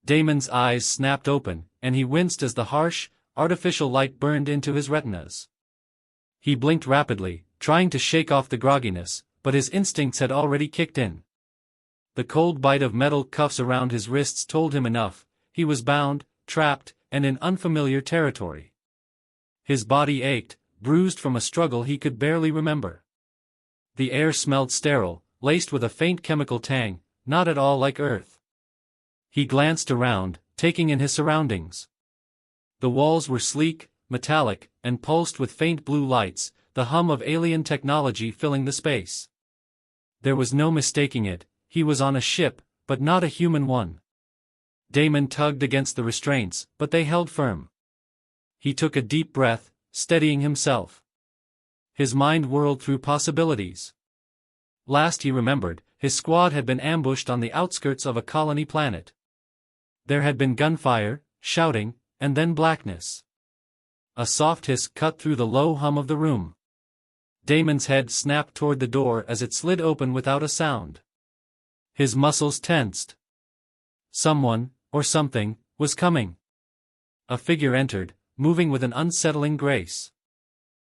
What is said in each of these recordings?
Damon's eyes snapped open, and he winced as the harsh, artificial light burned into his retinas. He blinked rapidly, trying to shake off the grogginess, but his instincts had already kicked in. The cold bite of metal cuffs around his wrists told him enough. He was bound, trapped, and in unfamiliar territory. His body ached, bruised from a struggle he could barely remember. The air smelled sterile, laced with a faint chemical tang, not at all like Earth. He glanced around, taking in his surroundings. The walls were sleek, metallic, and pulsed with faint blue lights, the hum of alien technology filling the space. There was no mistaking it, he was on a ship, but not a human one. Damon tugged against the restraints, but they held firm. He took a deep breath, steadying himself. His mind whirled through possibilities. Last he remembered, his squad had been ambushed on the outskirts of a colony planet. There had been gunfire, shouting, and then blackness. A soft hiss cut through the low hum of the room. Damon's head snapped toward the door as it slid open without a sound. His muscles tensed. Someone, or something, was coming. A figure entered, moving with an unsettling grace.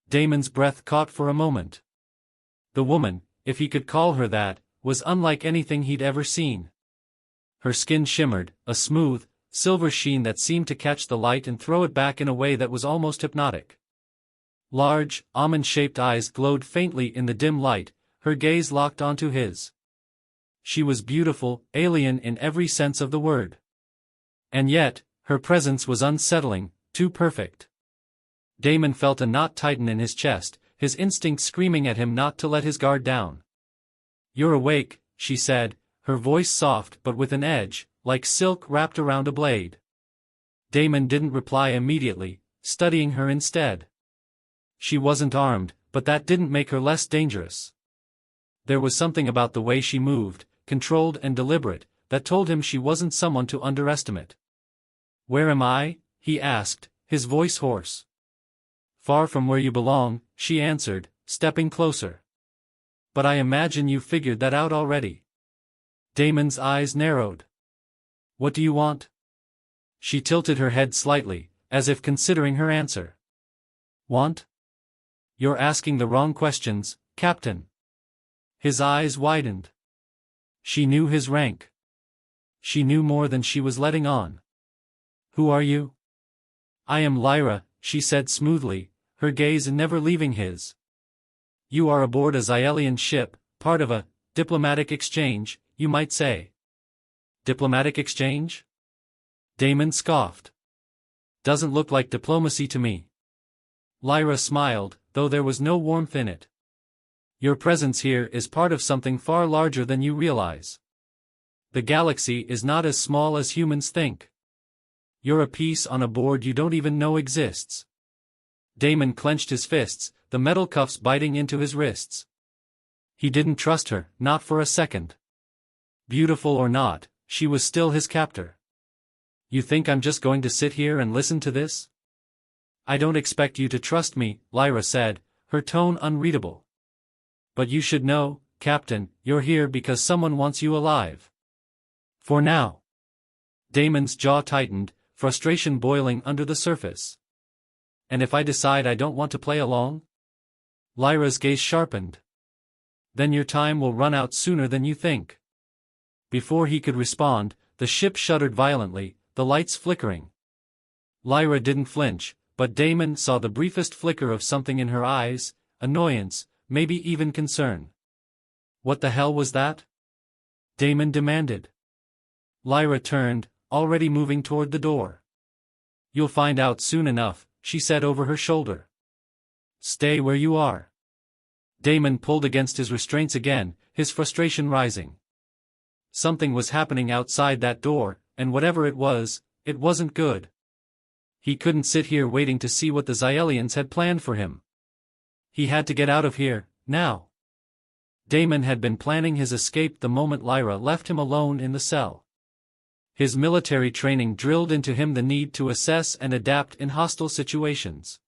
Damon's breath caught for a moment. The woman, if he could call her that, was unlike anything he'd ever seen. Her skin shimmered, a smooth, silver sheen that seemed to catch the light and throw it back in a way that was almost hypnotic. Large, almond-shaped eyes glowed faintly in the dim light, her gaze locked onto his. She was beautiful, alien in every sense of the word. And yet, her presence was unsettling, too perfect. Damon felt a knot tighten in his chest, his instinct screaming at him not to let his guard down. "You're awake," she said, her voice soft but with an edge, like silk wrapped around a blade. Damon didn't reply immediately, studying her instead. She wasn't armed, but that didn't make her less dangerous. There was something about the way she moved, controlled and deliberate, that told him she wasn't someone to underestimate. "Where am I?" he asked, his voice hoarse. "Far from where you belong," she answered, stepping closer. "But I imagine you figured that out already." Damon's eyes narrowed. "What do you want?" She tilted her head slightly, as if considering her answer. "Want? You're asking the wrong questions, Captain." His eyes widened. She knew his rank. She knew more than she was letting on. "Who are you?" "I am Lyra," she said smoothly, her gaze never leaving his. "You are aboard a Xyelian ship, part of a diplomatic exchange, you might say." "Diplomatic exchange?" Damon scoffed. "Doesn't look like diplomacy to me." Lyra smiled, though there was no warmth in it. "Your presence here is part of something far larger than you realize. The galaxy is not as small as humans think. You're a piece on a board you don't even know exists." Damon clenched his fists, the metal cuffs biting into his wrists. He didn't trust her, not for a second. Beautiful or not, she was still his captor. "You think I'm just going to sit here and listen to this?" "I don't expect you to trust me," Lyra said, her tone unreadable. "But you should know, Captain, you're here because someone wants you alive. For now." Damon's jaw tightened, frustration boiling under the surface. "And if I decide I don't want to play along?" Lyra's gaze sharpened. "Then your time will run out sooner than you think." Before he could respond, the ship shuddered violently, the lights flickering. Lyra didn't flinch, but Damon saw the briefest flicker of something in her eyes, annoyance, maybe even concern. "What the hell was that?" Damon demanded. Lyra turned, already moving toward the door. "You'll find out soon enough," she said over her shoulder. "Stay where you are." Damon pulled against his restraints again, his frustration rising. Something was happening outside that door, and whatever it wasn't good. He couldn't sit here waiting to see what the Xyelians had planned for him. He had to get out of here, now. Damon had been planning his escape the moment Lyra left him alone in the cell. His military training drilled into him the need to assess and adapt in hostile situations.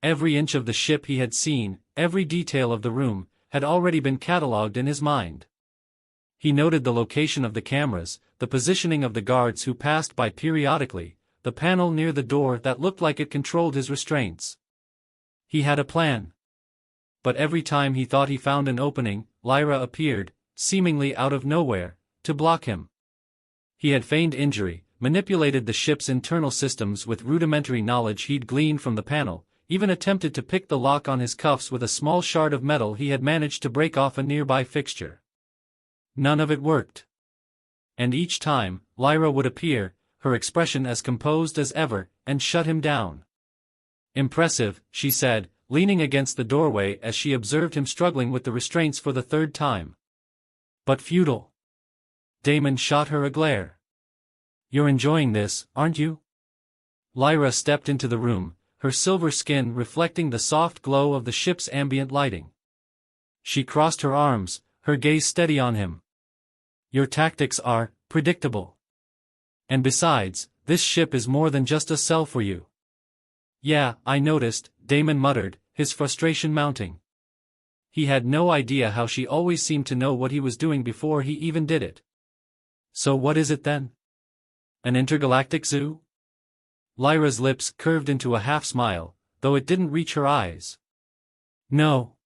Every inch of the ship he had seen, every detail of the room, had already been catalogued in his mind. He noted the location of the cameras, the positioning of the guards who passed by periodically, the panel near the door that looked like it controlled his restraints. He had a plan. But every time he thought he found an opening, Lyra appeared, seemingly out of nowhere, to block him. He had feigned injury, manipulated the ship's internal systems with rudimentary knowledge he'd gleaned from the panel, even attempted to pick the lock on his cuffs with a small shard of metal he had managed to break off a nearby fixture. None of it worked. And each time, Lyra would appear, her expression as composed as ever, and shut him down. "Impressive," she said, leaning against the doorway as she observed him struggling with the restraints for the third time. "But futile." Damon shot her a glare. "You're enjoying this, aren't you?" Lyra stepped into the room, her silver skin reflecting the soft glow of the ship's ambient lighting. She crossed her arms, her gaze steady on him. "Your tactics are predictable. And besides, this ship is more than just a cell for you." "Yeah, I noticed," Damon muttered, his frustration mounting. He had no idea how she always seemed to know what he was doing before he even did it. "So what is it then? An intergalactic zoo?" Lyra's lips curved into a half-smile, though it didn't reach her eyes. "No.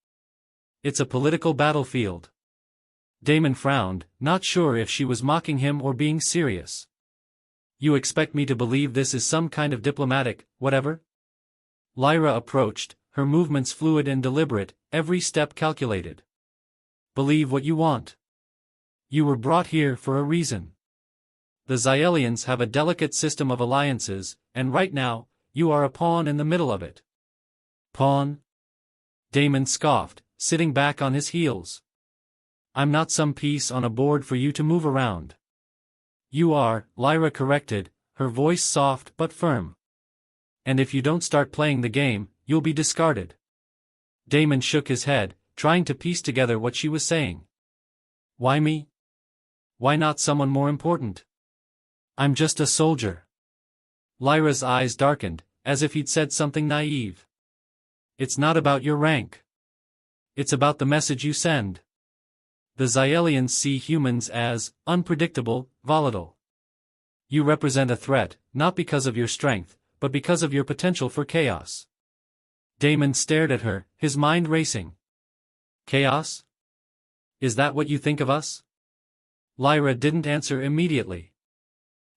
It's a political battlefield." Damon frowned, not sure if she was mocking him or being serious. "You expect me to believe this is some kind of diplomatic, whatever?" Lyra approached, her movements fluid and deliberate, every step calculated. "Believe what you want. You were brought here for a reason. The Xyelians have a delicate system of alliances, and right now, you are a pawn in the middle of it." "Pawn?" Damon scoffed, sitting back on his heels. "I'm not some piece on a board for you to move around." "You are," Lyra corrected, her voice soft but firm. "And if you don't start playing the game, you'll be discarded." Damon shook his head, trying to piece together what she was saying. "Why me? Why not someone more important? I'm just a soldier." Lyra's eyes darkened, as if he'd said something naive. "It's not about your rank. It's about the message you send. The Xyelians see humans as unpredictable, volatile. You represent a threat, not because of your strength, but because of your potential for chaos." Damon stared at her, his mind racing. "Chaos? Is that what you think of us?" Lyra didn't answer immediately.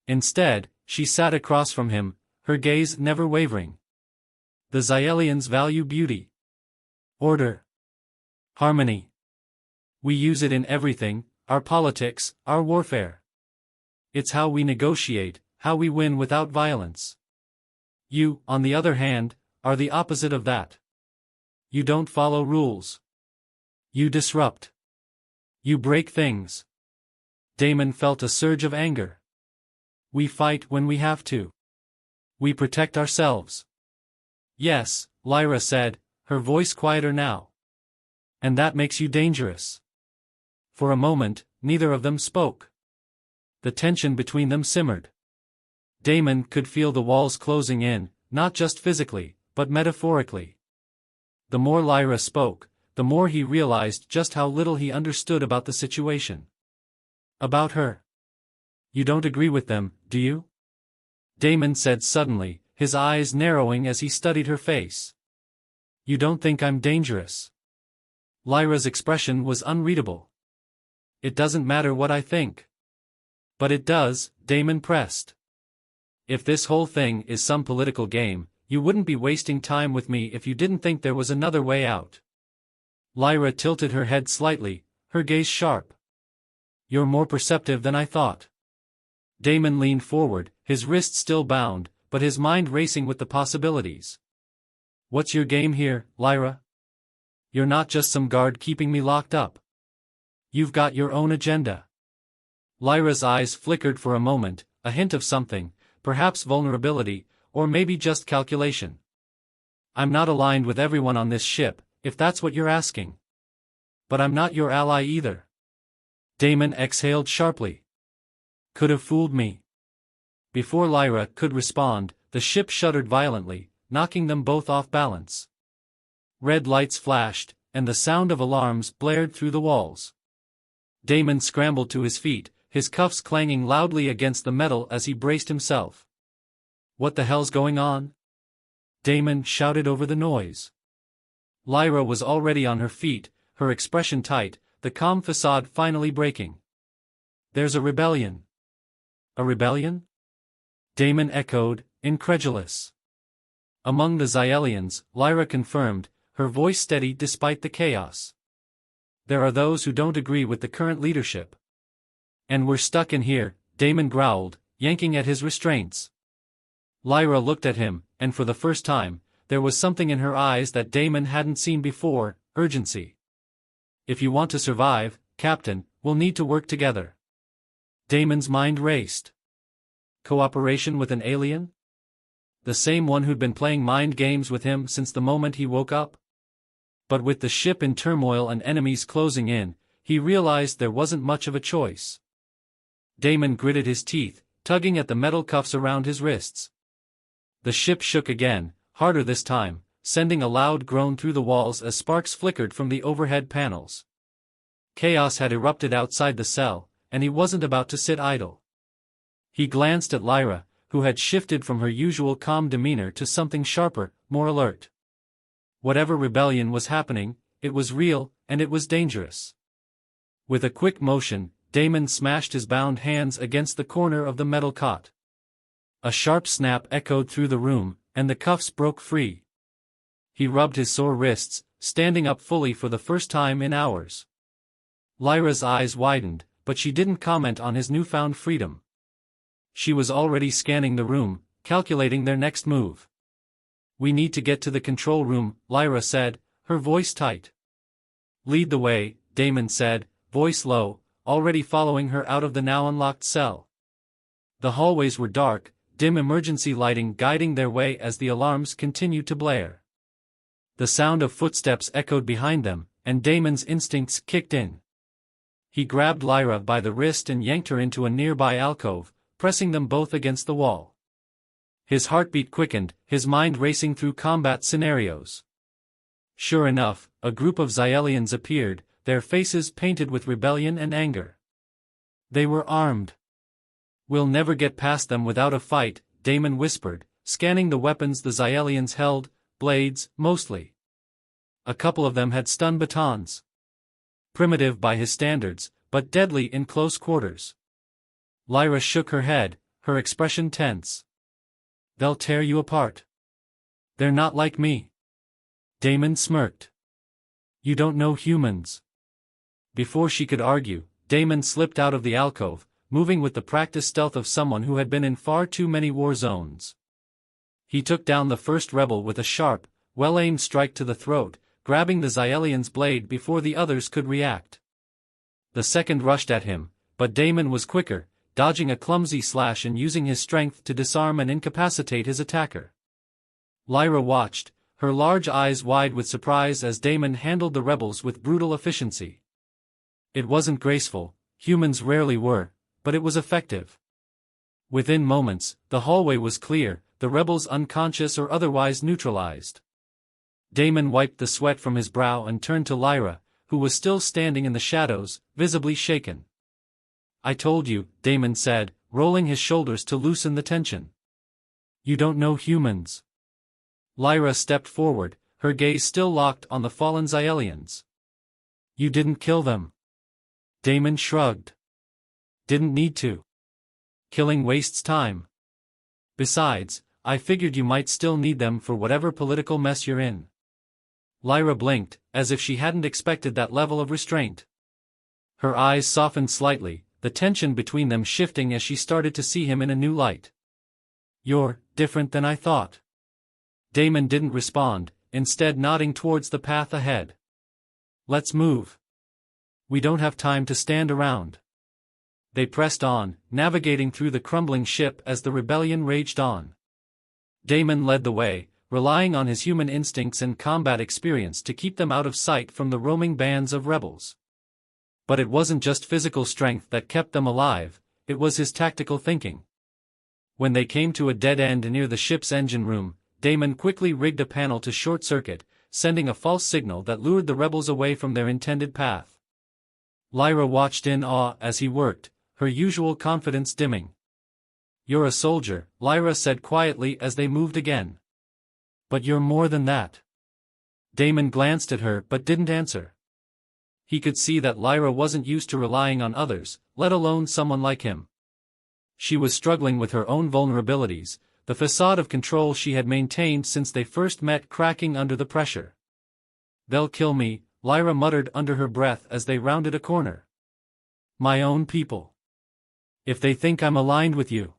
Instead, she sat across from him, her gaze never wavering. "The Xyelians value beauty. Order. Harmony. We use it in everything, our politics, our warfare. It's how we negotiate, how we win without violence. You, on the other hand, are the opposite of that. You don't follow rules. You disrupt. You break things." Damon felt a surge of anger. "We fight when we have to. We protect ourselves." "Yes," Lyra said, her voice quieter now. "And that makes you dangerous." For a moment, neither of them spoke. The tension between them simmered. Damon could feel the walls closing in, not just physically, but metaphorically. The more Lyra spoke, the more he realized just how little he understood about the situation. About her. "You don't agree with them, do you?" Damon said suddenly, his eyes narrowing as he studied her face. "You don't think I'm dangerous?" Lyra's expression was unreadable. "It doesn't matter what I think." "But it does," Damon pressed. "If this whole thing is some political game, you wouldn't be wasting time with me if you didn't think there was another way out." Lyra tilted her head slightly, her gaze sharp. "You're more perceptive than I thought." Damon leaned forward, his wrist still bound, but his mind racing with the possibilities. "What's your game here, Lyra? You're not just some guard keeping me locked up. You've got your own agenda." Lyra's eyes flickered for a moment, a hint of something, perhaps vulnerability, or maybe just calculation. "I'm not aligned with everyone on this ship, if that's what you're asking. But I'm not your ally either." Damon exhaled sharply. "Could have fooled me." Before Lyra could respond, the ship shuddered violently, knocking them both off balance. Red lights flashed, and the sound of alarms blared through the walls. Damon scrambled to his feet, his cuffs clanging loudly against the metal as he braced himself. "What the hell's going on?" Damon shouted over the noise. Lyra was already on her feet, her expression tight, the calm facade finally breaking. "There's a rebellion." "A rebellion?" Damon echoed, incredulous. "Among the Xyelians," Lyra confirmed, her voice steady despite the chaos. "There are those who don't agree with the current leadership. And we're stuck in here," Damon growled, yanking at his restraints. Lyra looked at him, and for the first time, there was something in her eyes that Damon hadn't seen before, urgency. "If you want to survive, Captain, we'll need to work together." Damon's mind raced. Cooperation with an alien? The same one who'd been playing mind games with him since the moment he woke up? But with the ship in turmoil and enemies closing in, he realized there wasn't much of a choice. Damon gritted his teeth, tugging at the metal cuffs around his wrists. The ship shook again, harder this time, sending a loud groan through the walls as sparks flickered from the overhead panels. Chaos had erupted outside the cell, and he wasn't about to sit idle. He glanced at Lyra, who had shifted from her usual calm demeanor to something sharper, more alert. Whatever rebellion was happening, it was real, and it was dangerous. With a quick motion, Damon smashed his bound hands against the corner of the metal cot. A sharp snap echoed through the room, and the cuffs broke free. He rubbed his sore wrists, standing up fully for the first time in hours. Lyra's eyes widened, but she didn't comment on his newfound freedom. She was already scanning the room, calculating their next move. "We need to get to the control room," Lyra said, her voice tight. "Lead the way," Damon said, voice low, already following her out of the now unlocked cell. The hallways were dark, dim emergency lighting guiding their way as the alarms continued to blare. The sound of footsteps echoed behind them, and Damon's instincts kicked in. He grabbed Lyra by the wrist and yanked her into a nearby alcove, pressing them both against the wall. His heartbeat quickened, his mind racing through combat scenarios. Sure enough, a group of Xyelians appeared, their faces painted with rebellion and anger. They were armed. "We'll never get past them without a fight," Damon whispered, scanning the weapons the Xyelians held, blades, mostly. A couple of them had stun batons. Primitive by his standards, but deadly in close quarters. Lyra shook her head, her expression tense. "They'll tear you apart. They're not like me." Damon smirked. "You don't know humans." Before she could argue, Damon slipped out of the alcove, moving with the practiced stealth of someone who had been in far too many war zones. He took down the first rebel with a sharp, well-aimed strike to the throat, grabbing the Xyelian's blade before the others could react. The second rushed at him, but Damon was quicker, dodging a clumsy slash and using his strength to disarm and incapacitate his attacker. Lyra watched, her large eyes wide with surprise as Damon handled the rebels with brutal efficiency. It wasn't graceful, humans rarely were, but it was effective. Within moments, the hallway was clear, the rebels unconscious or otherwise neutralized. Damon wiped the sweat from his brow and turned to Lyra, who was still standing in the shadows, visibly shaken. "I told you," Damon said, rolling his shoulders to loosen the tension. "You don't know humans." Lyra stepped forward, her gaze still locked on the fallen Xyelians. "You didn't kill them." Damon shrugged. "Didn't need to. Killing wastes time. Besides, I figured you might still need them for whatever political mess you're in." Lyra blinked, as if she hadn't expected that level of restraint. Her eyes softened slightly, the tension between them shifting as she started to see him in a new light. "You're different than I thought." Damon didn't respond, instead nodding towards the path ahead. "Let's move. We don't have time to stand around." They pressed on, navigating through the crumbling ship as the rebellion raged on. Damon led the way, relying on his human instincts and combat experience to keep them out of sight from the roaming bands of rebels. But it wasn't just physical strength that kept them alive, it was his tactical thinking. When they came to a dead end near the ship's engine room, Damon quickly rigged a panel to short-circuit, sending a false signal that lured the rebels away from their intended path. Lyra watched in awe as he worked, her usual confidence dimming. "You're a soldier," Lyra said quietly as they moved again. "But you're more than that." Damon glanced at her but didn't answer. He could see that Lyra wasn't used to relying on others, let alone someone like him. She was struggling with her own vulnerabilities, the facade of control she had maintained since they first met cracking under the pressure. "They'll kill me," Lyra muttered under her breath as they rounded a corner. "My own people. If they think I'm aligned with you."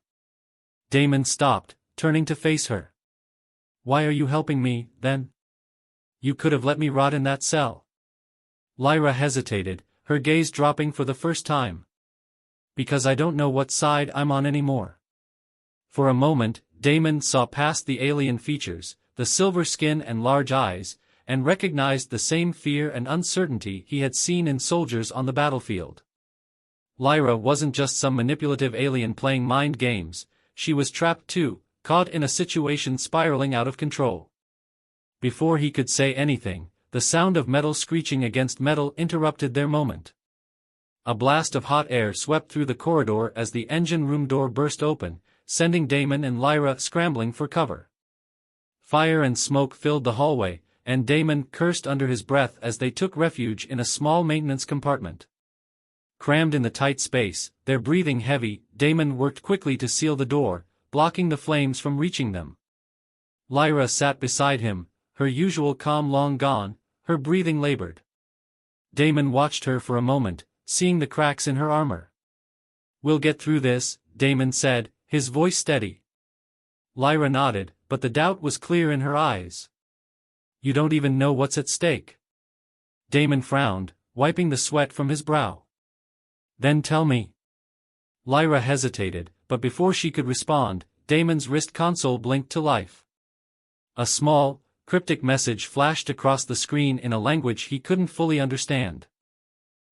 Damon stopped, turning to face her. "Why are you helping me, then? You could have let me rot in that cell." Lyra hesitated, her gaze dropping for the first time. "Because I don't know what side I'm on anymore." For a moment, Damon saw past the alien features, the silver skin and large eyes, and recognized the same fear and uncertainty he had seen in soldiers on the battlefield. Lyra wasn't just some manipulative alien playing mind games, she was trapped too, caught in a situation spiraling out of control. Before he could say anything, the sound of metal screeching against metal interrupted their moment. A blast of hot air swept through the corridor as the engine room door burst open, sending Damon and Lyra scrambling for cover. Fire and smoke filled the hallway, and Damon cursed under his breath as they took refuge in a small maintenance compartment. Crammed in the tight space, their breathing heavy, Damon worked quickly to seal the door, blocking the flames from reaching them. Lyra sat beside him, her usual calm long gone, her breathing labored. Damon watched her for a moment, seeing the cracks in her armor. "We'll get through this," Damon said, his voice steady. Lyra nodded, but the doubt was clear in her eyes. "You don't even know what's at stake." Damon frowned, wiping the sweat from his brow. "Then tell me." Lyra hesitated, but before she could respond, Damon's wrist console blinked to life. A small, cryptic message flashed across the screen in a language he couldn't fully understand.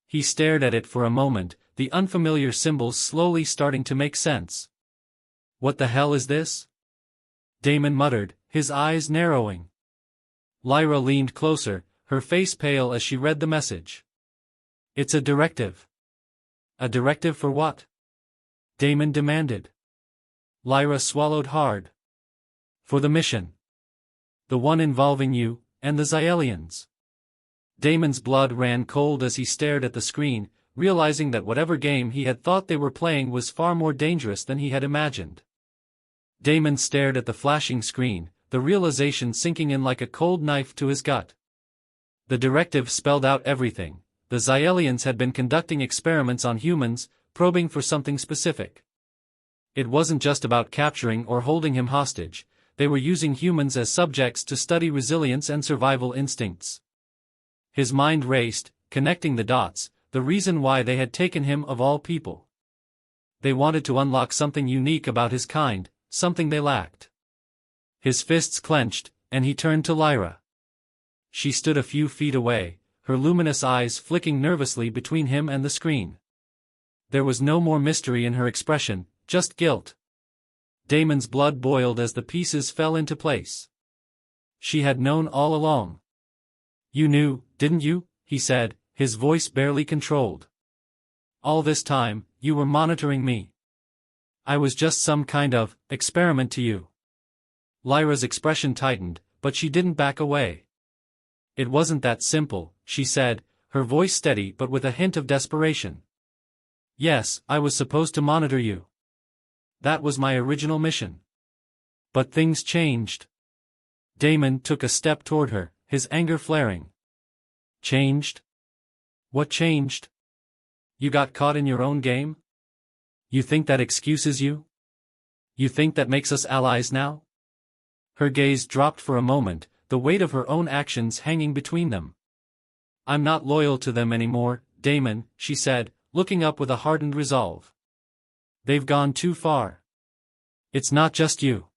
He stared at it for a moment, the unfamiliar symbols slowly starting to make sense. "What the hell is this?" Damon muttered, his eyes narrowing. Lyra leaned closer, her face pale as she read the message. "It's a directive." "A directive for what?" Damon demanded. Lyra swallowed hard. "For the mission. The one involving you, and the Xyelians." Damon's blood ran cold as he stared at the screen, realizing that whatever game he had thought they were playing was far more dangerous than he had imagined. Damon stared at the flashing screen, the realization sinking in like a cold knife to his gut. The directive spelled out everything. The Xyelians had been conducting experiments on humans, probing for something specific. It wasn't just about capturing or holding him hostage, they were using humans as subjects to study resilience and survival instincts. His mind raced, connecting the dots, the reason why they had taken him of all people. They wanted to unlock something unique about his kind, something they lacked. His fists clenched, and he turned to Lyra. She stood a few feet away, her luminous eyes flicking nervously between him and the screen. There was no more mystery in her expression, just guilt. Damon's blood boiled as the pieces fell into place. She had known all along. "You knew, didn't you?" he said, his voice barely controlled. "All this time, you were monitoring me. I was just some kind of experiment to you." Lyra's expression tightened, but she didn't back away. "It wasn't that simple," she said, her voice steady but with a hint of desperation. "Yes, I was supposed to monitor you. That was my original mission. But things changed." Damon took a step toward her, his anger flaring. "Changed? What changed? You got caught in your own game? You think that excuses you? You think that makes us allies now?" Her gaze dropped for a moment, the weight of her own actions hanging between them. "I'm not loyal to them anymore, Damon," she said, looking up with a hardened resolve. "They've gone too far. It's not just you.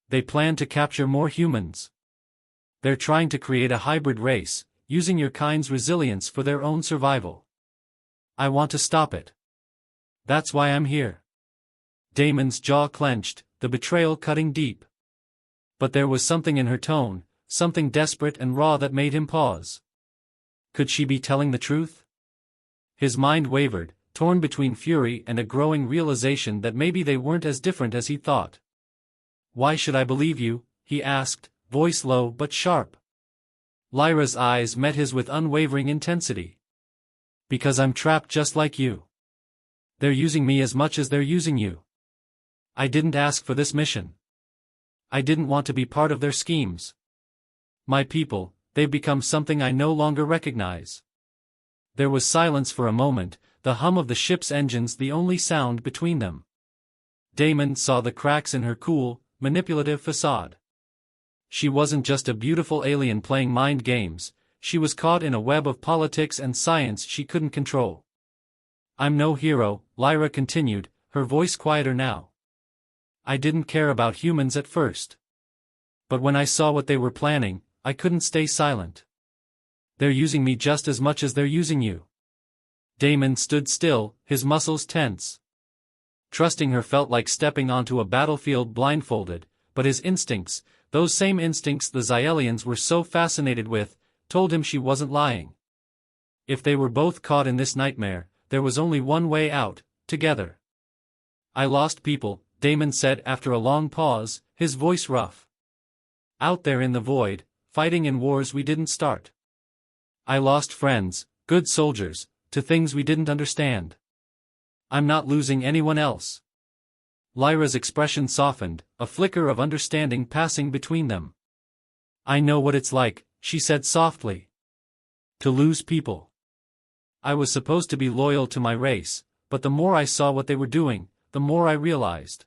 They plan to capture more humans. They're trying to create a hybrid race, using your kind's resilience for their own survival. I want to stop it. That's why I'm here." Damon's jaw clenched, the betrayal cutting deep. But there was something in her tone, something desperate and raw that made him pause. Could she be telling the truth? His mind wavered, torn between fury and a growing realization that maybe they weren't as different as he thought. "Why should I believe you?" he asked, voice low but sharp. Lyra's eyes met his with unwavering intensity. "Because I'm trapped just like you. They're using me as much as they're using you. I didn't ask for this mission. I didn't want to be part of their schemes. My people, they've become something I no longer recognize." There was silence for a moment, the hum of the ship's engines the only sound between them. Damon saw the cracks in her cool, manipulative facade. She wasn't just a beautiful alien playing mind games, she was caught in a web of politics and science she couldn't control. "I'm no hero," Lyra continued, her voice quieter now. "I didn't care about humans at first. But when I saw what they were planning, I couldn't stay silent. They're using me just as much as they're using you." Damon stood still, his muscles tense. Trusting her felt like stepping onto a battlefield blindfolded, but his instincts, those same instincts the Xyelians were so fascinated with, told him she wasn't lying. If they were both caught in this nightmare, there was only one way out, together. "I lost people," Damon said after a long pause, his voice rough. "Out there in the void, fighting in wars we didn't start. I lost friends, good soldiers, to things we didn't understand. I'm not losing anyone else." Lyra's expression softened, a flicker of understanding passing between them. "I know what it's like," she said softly. "To lose people. I was supposed to be loyal to my race, but the more I saw what they were doing, the more I realized.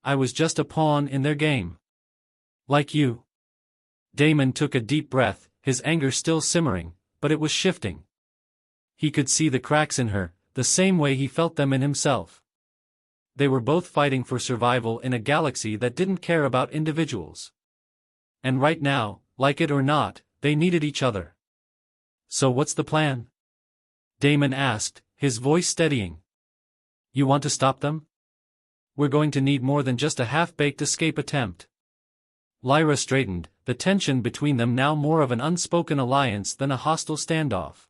I was just a pawn in their game. Like you." Damon took a deep breath, his anger still simmering, but it was shifting. He could see the cracks in her, the same way he felt them in himself. They were both fighting for survival in a galaxy that didn't care about individuals. And right now, like it or not, they needed each other. "So what's the plan?" Damon asked, his voice steadying. "You want to stop them? We're going to need more than just a half-baked escape attempt." Lyra straightened, the tension between them now more of an unspoken alliance than a hostile standoff.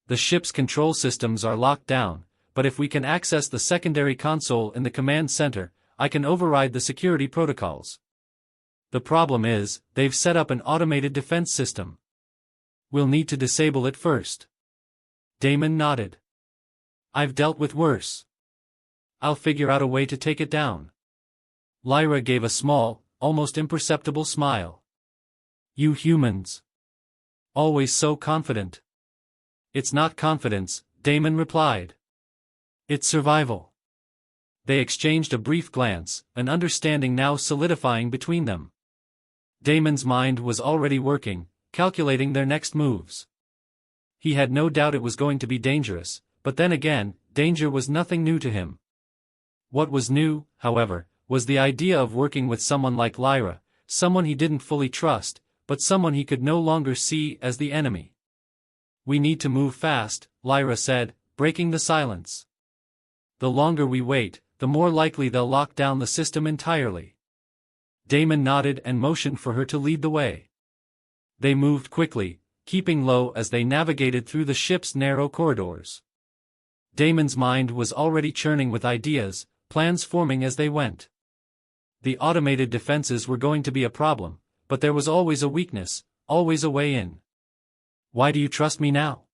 "The ship's control systems are locked down, but if we can access the secondary console in the command center, I can override the security protocols. The problem is, they've set up an automated defense system. We'll need to disable it first." Damon nodded. "I've dealt with worse. I'll figure out a way to take it down." Lyra gave a small, almost imperceptible smile. "You humans. Always so confident." "It's not confidence," Damon replied. "It's survival." They exchanged a brief glance, an understanding now solidifying between them. Damon's mind was already working, calculating their next moves. He had no doubt it was going to be dangerous, but then again, danger was nothing new to him. What was new, however, was the idea of working with someone like Lyra, someone he didn't fully trust, but someone he could no longer see as the enemy. "We need to move fast," Lyra said, breaking the silence. "The longer we wait, the more likely they'll lock down the system entirely." Damon nodded and motioned for her to lead the way. They moved quickly, keeping low as they navigated through the ship's narrow corridors. Damon's mind was already churning with ideas, plans forming as they went. The automated defenses were going to be a problem, but there was always a weakness, always a way in. "Why do you trust me now?"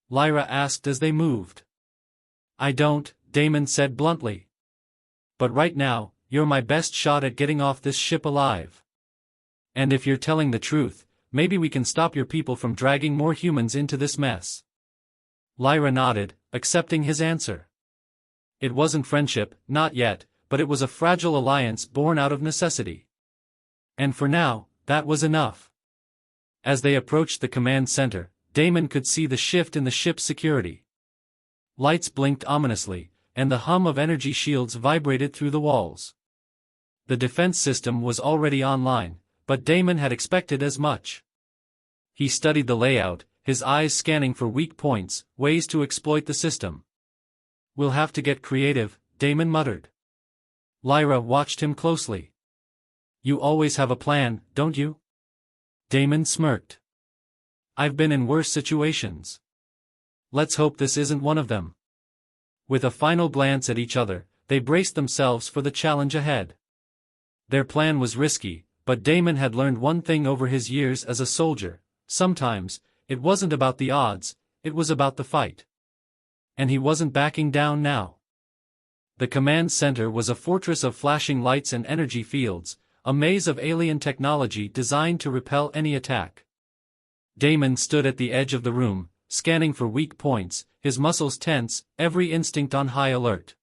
Lyra asked as they moved. "I don't," Damon said bluntly. "But right now, you're my best shot at getting off this ship alive. And if you're telling the truth, maybe we can stop your people from dragging more humans into this mess." Lyra nodded, accepting his answer. It wasn't friendship, not yet, but it was a fragile alliance born out of necessity. And for now, that was enough. As they approached the command center, Damon could see the shift in the ship's security. Lights blinked ominously, and the hum of energy shields vibrated through the walls. The defense system was already online, but Damon had expected as much. He studied the layout, his eyes scanning for weak points, ways to exploit the system. "We'll have to get creative," Damon muttered. Lyra watched him closely. "You always have a plan, don't you?" Damon smirked. "I've been in worse situations." Let's hope this isn't one of them. With a final glance at each other, they braced themselves for the challenge ahead. Their plan was risky, but Damon had learned one thing over his years as a soldier: sometimes, it wasn't about the odds, it was about the fight. And he wasn't backing down now. The command center was a fortress of flashing lights and energy fields, a maze of alien technology designed to repel any attack. Damon stood at the edge of the room, scanning for weak points, his muscles tense, every instinct on high alert.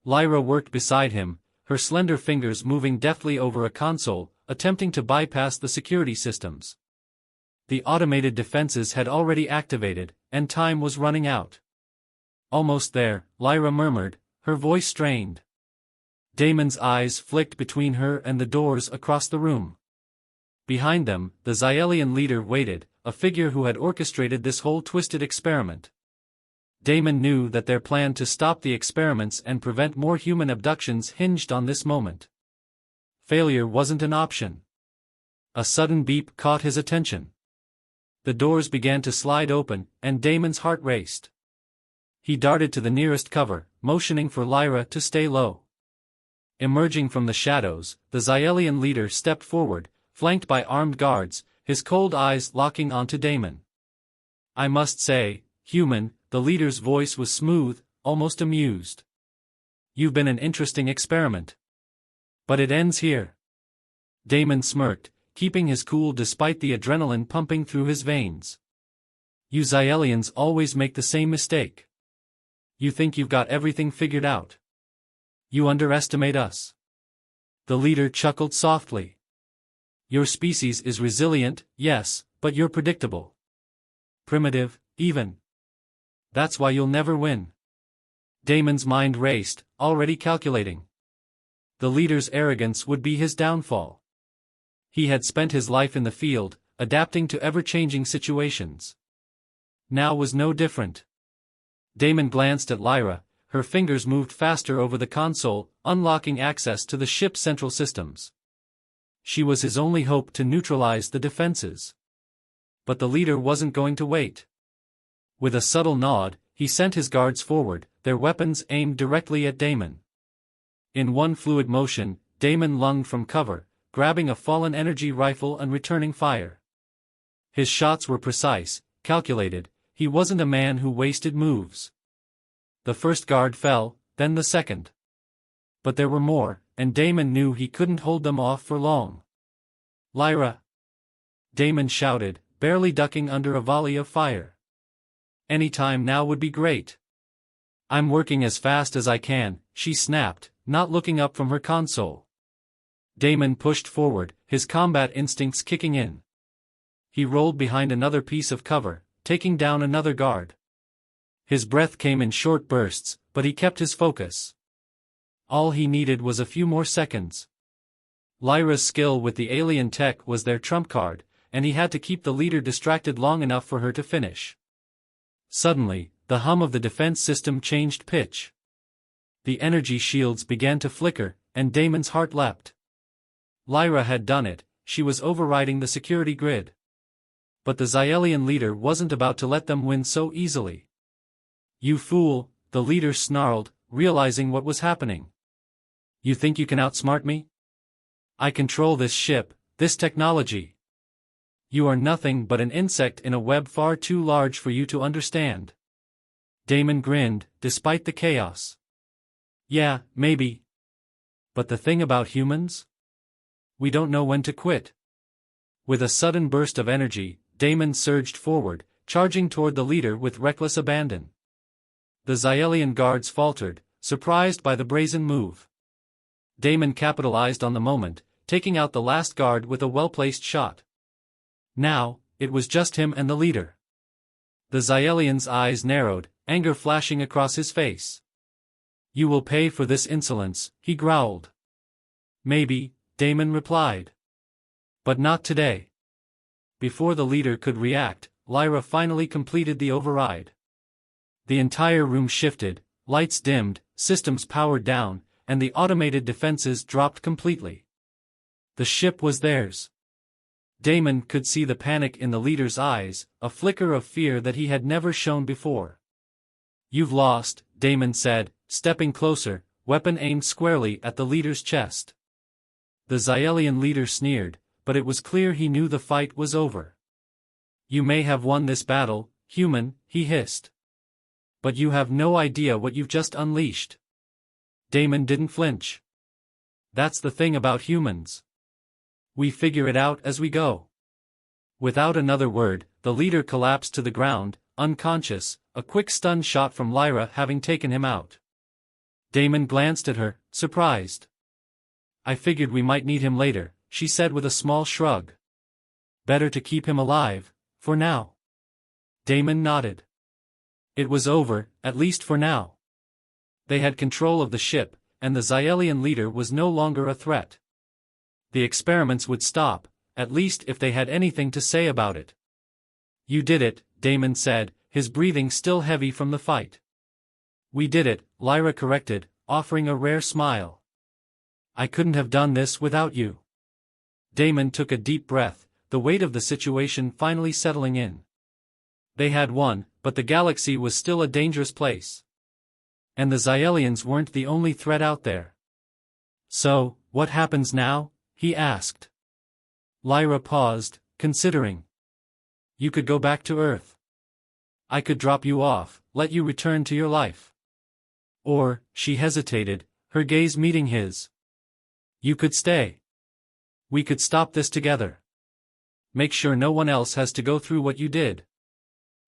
Lyra worked beside him, her slender fingers moving deftly over a console, attempting to bypass the security systems. The automated defenses had already activated, and time was running out. Almost there, Lyra murmured, her voice strained. Damon's eyes flicked between her and the doors across the room. Behind them, the Xyelian leader waited, a figure who had orchestrated this whole twisted experiment. Damon knew that their plan to stop the experiments and prevent more human abductions hinged on this moment. Failure wasn't an option. A sudden beep caught his attention. The doors began to slide open, and Damon's heart raced. He darted to the nearest cover, motioning for Lyra to stay low. Emerging from the shadows, the Xyelian leader stepped forward, flanked by armed guards, his cold eyes locking onto Damon. "I must say, human," the leader's voice was smooth, almost amused. "You've been an interesting experiment. But it ends here." Damon smirked, keeping his cool despite the adrenaline pumping through his veins. "You Xyelians always make the same mistake. You think you've got everything figured out. You underestimate us." The leader chuckled softly. "Your species is resilient, yes, but you're predictable. Primitive, even. That's why you'll never win." Damon's mind raced, already calculating. The leader's arrogance would be his downfall. He had spent his life in the field, adapting to ever-changing situations. Now was no different. Damon glanced at Lyra, her fingers moved faster over the console, unlocking access to the ship's central systems. She was his only hope to neutralize the defenses. But the leader wasn't going to wait. With a subtle nod, he sent his guards forward, their weapons aimed directly at Damon. In one fluid motion, Damon lunged from cover, grabbing a fallen energy rifle and returning fire. His shots were precise, calculated. He wasn't a man who wasted moves. The first guard fell, then the second. But there were more, and Damon knew he couldn't hold them off for long. "Lyra!" Damon shouted, barely ducking under a volley of fire. "Any time now would be great." "I'm working as fast as I can," she snapped, not looking up from her console. Damon pushed forward, his combat instincts kicking in. He rolled behind another piece of cover, taking down another guard. His breath came in short bursts, but he kept his focus. All he needed was a few more seconds. Lyra's skill with the alien tech was their trump card, and he had to keep the leader distracted long enough for her to finish. Suddenly, the hum of the defense system changed pitch. The energy shields began to flicker, and Damon's heart leapt. Lyra had done it, she was overriding the security grid. But the Xyelian leader wasn't about to let them win so easily. "You fool," the leader snarled, realizing what was happening. "You think you can outsmart me? I control this ship, this technology. You are nothing but an insect in a web far too large for you to understand." Damon grinned, despite the chaos. "Yeah, maybe. But the thing about humans? We don't know when to quit." With a sudden burst of energy, Damon surged forward, charging toward the leader with reckless abandon. The Xyelian guards faltered, surprised by the brazen move. Damon capitalized on the moment, taking out the last guard with a well-placed shot. Now, it was just him and the leader. The Xyelian's eyes narrowed, anger flashing across his face. "You will pay for this insolence," he growled. "Maybe," Damon replied. "But not today." Before the leader could react, Lyra finally completed the override. The entire room shifted, lights dimmed, systems powered down, and the automated defenses dropped completely. The ship was theirs. Damon could see the panic in the leader's eyes, a flicker of fear that he had never shown before. "You've lost," Damon said, stepping closer, weapon aimed squarely at the leader's chest. The Xyelian leader sneered, but it was clear he knew the fight was over. "You may have won this battle, human," he hissed. "But you have no idea what you've just unleashed." Damon didn't flinch. "That's the thing about humans. We figure it out as we go." Without another word, the leader collapsed to the ground, unconscious, a quick stun shot from Lyra having taken him out. Damon glanced at her, surprised. "I figured we might need him later," she said with a small shrug. "Better to keep him alive, for now." Damon nodded. It was over, at least for now. They had control of the ship, and the Xyelian leader was no longer a threat. The experiments would stop, at least if they had anything to say about it. "You did it," Damon said, his breathing still heavy from the fight. "We did it," Lyra corrected, offering a rare smile. "I couldn't have done this without you." Damon took a deep breath, the weight of the situation finally settling in. They had won, but the galaxy was still a dangerous place. And the Xyelians weren't the only threat out there. "So, what happens now?" he asked. Lyra paused, considering. "You could go back to Earth. I could drop you off, let you return to your life. Or," she hesitated, her gaze meeting his. "You could stay. We could stop this together. Make sure no one else has to go through what you did."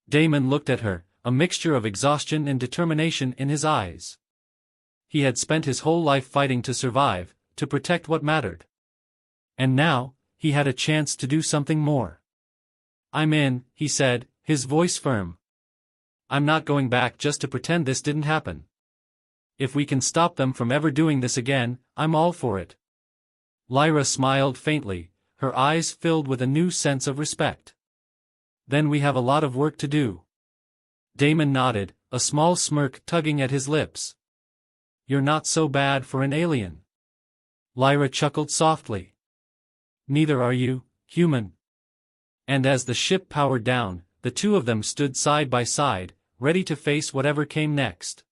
Damon looked at her, a mixture of exhaustion and determination in his eyes. He had spent his whole life fighting to survive, to protect what mattered. And now, he had a chance to do something more. "I'm in," he said, his voice firm. "I'm not going back just to pretend this didn't happen. If we can stop them from ever doing this again, I'm all for it." Lyra smiled faintly, her eyes filled with a new sense of respect. "Then we have a lot of work to do." Damon nodded, a small smirk tugging at his lips. "You're not so bad for an alien." Lyra chuckled softly. "Neither are you, human." And as the ship powered down, the two of them stood side by side, ready to face whatever came next.